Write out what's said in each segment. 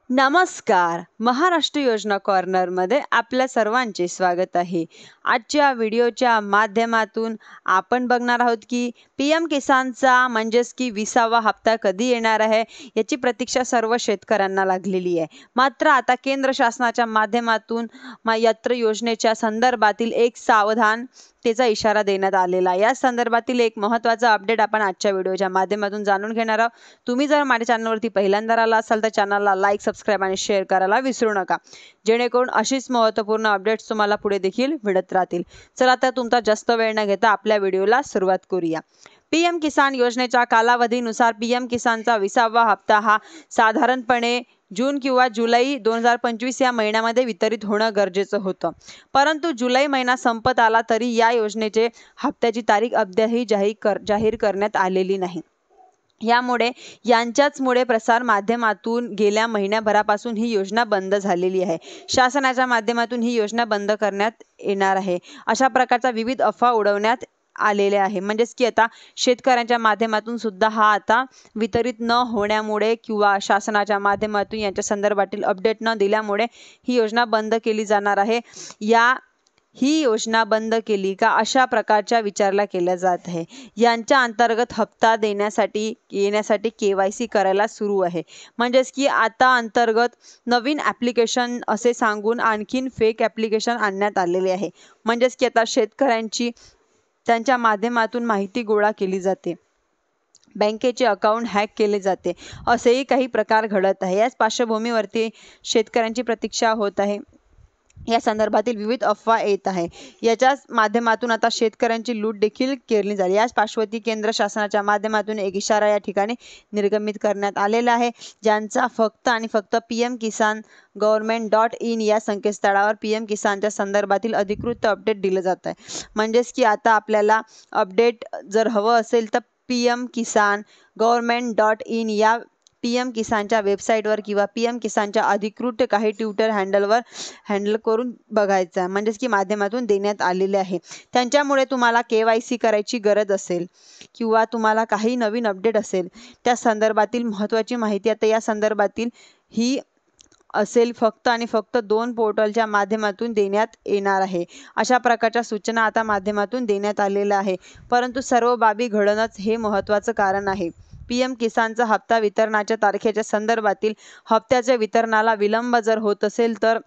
नमस्कार. महाराष्ट्र योजना कॉर्नरमध्ये आपल्या सर्वांचे स्वागत आहे. आजच्या व्हिडिओच्या माध्यमातून आपण बघणार आहोत की पी.एम. किसानचा म्हणजेच की 20वा हप्ता कधी येणार आहे याची प्रतीक्षा सर्व शेतकऱ्यांना लागलेली आहे. मात्र आता केंद्र शासनाच्या माध्यमातून यात्र योजनेच्या संदर्भातील एक सावधानतेचा इशारा देण्यात आलेला आहे. या संदर्भातील एक महत्त्वाचा अपडेट आपण आजच्या व्हिडिओच्या माध्यमातून जाणून घेणार आहोत. तुम्ही जर माझ्या चॅनलवरती पहिल्यांदा आला असाल तर चॅनलला लाईक, सबस्क्राईब आणि शेअर करायला विसरू नका, जेणेकरून अशीच महत्त्वपूर्ण अपडेट्स तुम्हाला पुढे देखील मिळत राहतील. चला तर तुमचा जास्त वेळ न घेता आपल्या व्हिडिओला सुरुवात करूया. पी.एम. किसान योजनेच्या कालावधीनुसार पी.एम. किसानचा 20वा हप्ता हा साधारणपणे जून किंवा जुलै 2025 या महिन्यामध्ये वितरित होणं गरजेचं होतं. परंतु जुलै महिना संपत आला तरी या योजनेचे हप्त्याची तारीख अद्यापही जाहीर करण्यात आलेली नाही. यामुळे यांच्याचमुळे प्रसार माध्यमातून गेल्या महिन्याभरापासून ही योजना बंद झालेली आहे. शासनाच्या माध्यमातून ही योजना बंद करण्यात येणार आहे, अशा प्रकारचा विविध अफवा उडवण्यात आलेले आहे. म्हणजेच की आता शेतकऱ्यांच्या माध्यमातून सुद्धा हा आता वितरित न होण्यामुळे किंवा शासनाच्या माध्यमातून यांच्या संदर्भातील अपडेट न दिल्यामुळे ही योजना बंद केली जाणार आहे. ही योजना बंद केली का अशा प्रकारच्या विचारला केल्या जात आहे. यांच्या अंतर्गत हप्ता येण्यासाठी KYC करायला सुरू आहे. म्हणजेच की आता अंतर्गत नवीन ॲप्लिकेशन असे सांगून आणखीन फेक ॲप्लिकेशन आणण्यात आलेले आहे. म्हणजेच की आता शेतकऱ्यांची त्यांच्या माध्यमातून माहिती गोळा केली जाते, बँकेचे अकाउंट हॅक केले जाते, असेही काही प्रकार घडत आहे. याच पार्श्वभूमीवरती शेतकऱ्यांची प्रतीक्षा होत आहे. या संदर्भातील विविध अफवा येत आहे. याच्याच माध्यमातून आता शेतकऱ्यांची लूट देखील केली झाली. याच पार्श्वती केंद्र शासनाच्या माध्यमातून एक इशारा या ठिकाणी निर्गमित करण्यात आलेला आहे, ज्यांचा फक्त आणि फक्त PM किसान government.in या संकेतस्थळावर PM किसानच्या संदर्भातील अधिकृत अपडेट दिलं जात आहे. म्हणजेच की आता आपल्याला अपडेट जर हवं असेल तर PM किसान government.in या PM किसानच्या वेबसाईटवर किंवा PM किसानच्या अधिकृत काही ट्विटर हँडल करून बघायचा, म्हणजेच की माध्यमातून देण्यात आलेले आहे. त्यांच्यामुळे तुम्हाला KYC करायची गरज असेल किंवा तुम्हाला काही नवीन अपडेट असेल त्या संदर्भातील महत्त्वाची माहिती आता या संदर्भातील ही असेल फक्त आणि फक्त 2 पोर्टलच्या माध्यमातून देण्यात येणार आहे. अशा प्रकारच्या सूचना आता माध्यमातून देण्यात आलेल्या आहे. परंतु सर्व बाबी घडणंच हे महत्त्वाचं कारण आहे. PM किसानचा हप्ता वितरणाच्या तारखेच्या संदर्भातील हप्त्याच्या वितरणाला विलंब जर होत असेल तर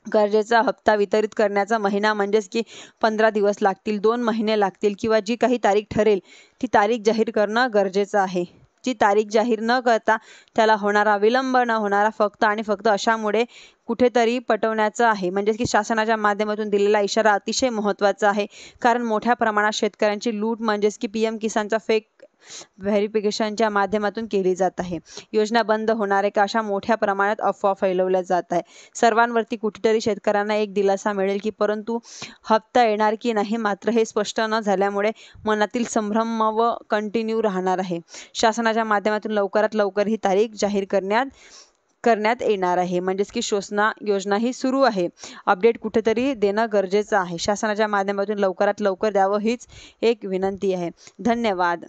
गरजेचा हप्ता वितरित करण्याचा महिना म्हणजेच की 15 दिवस लागतील, 2 महिने लागतील किंवा जी काही तारीख ठरेल ती तारीख जाहीर करणं गरजेचं आहे. जी तारीख जाहीर न करता त्याला होणारा विलंब न होणारा फक्त आणि फक्त अशामुळे कुठेतरी पटवण्याचं आहे. म्हणजेच की शासनाच्या माध्यमातून दिलेला इशारा अतिशय महत्त्वाचा आहे, कारण मोठ्या प्रमाणात शेतकऱ्यांची लूट म्हणजेच की PM किसानचा फेक व्हेरिफिकेशनच्या माध्यमातून केली जात आहे. योजना बंद होणार आहे का अशा मोठ्या प्रमाणात अफवा फैलवल्या जात आहे. सर्वांवरती कुठेतरी शेतकऱ्यांना एक दिलासा मिळेल की परंतु हप्ता येणार की नाही मात्र हे स्पष्ट न झाल्यामुळे मनातील संभ्रम व कंटिन्यू राहणार आहे. शासनाच्या माध्यमातून लवकरात लवकर ही तारीख जाहीर करण्यात येणार आहे. म्हणजेच की योजना ही सुरू आहे. अपडेट कुठेतरी देणं गरजेचं आहे. शासनाच्या माध्यमातून लवकरात लवकर द्यावं हीच एक विनंती आहे. धन्यवाद.